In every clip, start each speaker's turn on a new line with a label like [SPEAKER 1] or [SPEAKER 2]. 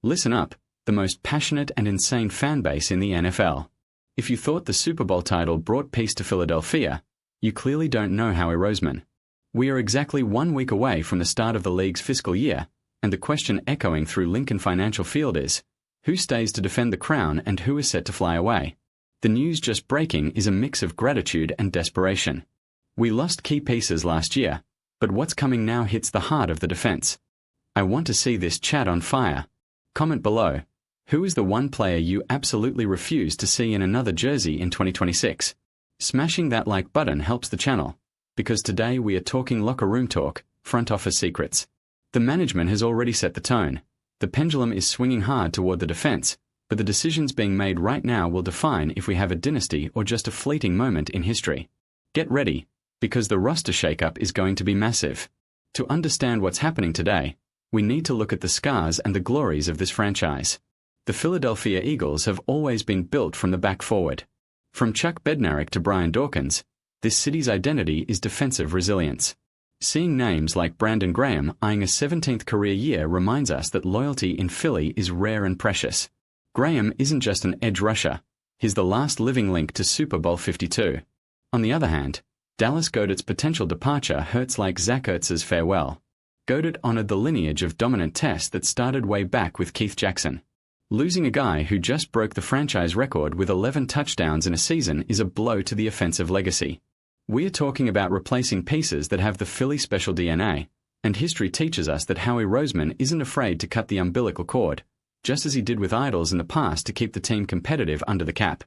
[SPEAKER 1] Listen up, the most passionate and insane fan base in the NFL. If you thought the Super Bowl title brought peace to Philadelphia, you clearly don't know Howie Roseman. We are exactly 1 week away from the start of the league's fiscal year, and the question echoing through Lincoln Financial Field is, who stays to defend the crown and who is set to fly away? The news just breaking is a mix of gratitude and desperation. We lost key pieces last year, but what's coming now hits the heart of the defense. I want to see this chat on fire. Comment below, who is the one player you absolutely refuse to see in another jersey in 2026? Smashing that like button helps the channel, because today we are talking locker room talk, front office secrets. The management has already set the tone. The pendulum is swinging hard toward the defense, but the decisions being made right now will define if we have a dynasty or just a fleeting moment in history. Get ready, because the roster shakeup is going to be massive. To understand what's happening today, we need to look at the scars and the glories of this franchise. The Philadelphia Eagles have always been built from the back forward. From Chuck Bednarik to Brian Dawkins, this city's identity is defensive resilience. Seeing names like Brandon Graham eyeing a 17th career year reminds us that loyalty in Philly is rare and precious. Graham isn't just an edge rusher, he's the last living link to Super Bowl 52. On the other hand, Dallas Goedert's potential departure hurts like Zach Ertz's farewell. Goedert honored the lineage of dominant tests that started way back with Keith Jackson. Losing a guy who just broke the franchise record with 11 touchdowns in a season is a blow to the offensive legacy. We are talking about replacing pieces that have the Philly special DNA, and history teaches us that Howie Roseman isn't afraid to cut the umbilical cord, just as he did with idols in the past to keep the team competitive under the cap.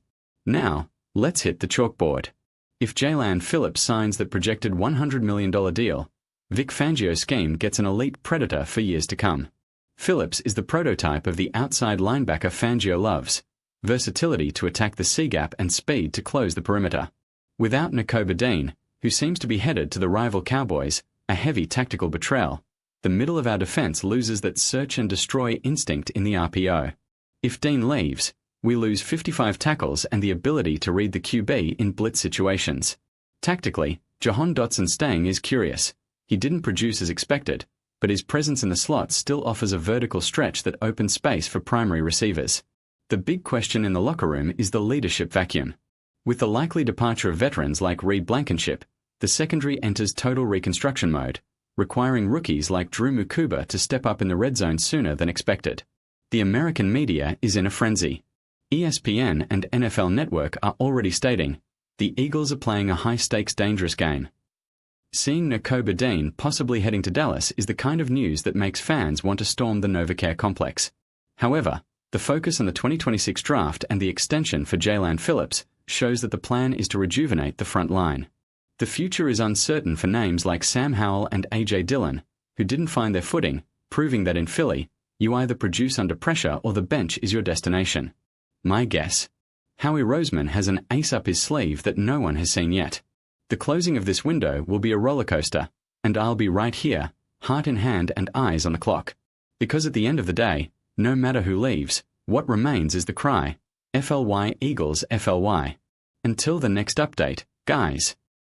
[SPEAKER 1] Now, let's hit the chalkboard. If Jaelan Phillips signs that projected $100 million deal, Vic Fangio's scheme gets an elite predator for years to come. Phillips is the prototype of the outside linebacker Fangio loves, versatility to attack the C-gap and speed to close the perimeter. Without Nakobe Dean, who seems to be headed to the rival Cowboys, a heavy tactical betrayal, the middle of our defense loses that search and destroy instinct in the RPO. If Dean leaves, we lose 55 tackles and the ability to read the QB in blitz situations. Tactically, Jahan Dotson staying is curious. He didn't produce as expected, but his presence in the slot still offers a vertical stretch that opens space for primary receivers. The big question in the locker room is the leadership vacuum. With the likely departure of veterans like Reed Blankenship, the secondary enters total reconstruction mode, requiring rookies like Drew Mukuba to step up in the red zone sooner than expected. The American media is in a frenzy. ESPN and NFL Network are already stating, the Eagles are playing a high-stakes dangerous game. Seeing Nakobe Dean possibly heading to Dallas is the kind of news that makes fans want to storm the NovaCare complex. However, the focus on the 2026 draft and the extension for Jaelan Phillips shows that the plan is to rejuvenate the front line. The future is uncertain for names like Sam Howell and A.J. Dillon, who didn't find their footing, proving that in Philly, you either produce under pressure or the bench is your destination. My guess? Howie Roseman has an ace up his sleeve that no one has seen yet. The closing of this window will be a roller coaster, and I'll be right here, heart in hand and eyes on the clock. Because at the end of the day, no matter who leaves, what remains is the cry, FLY Eagles FLY. Until the next update, guys.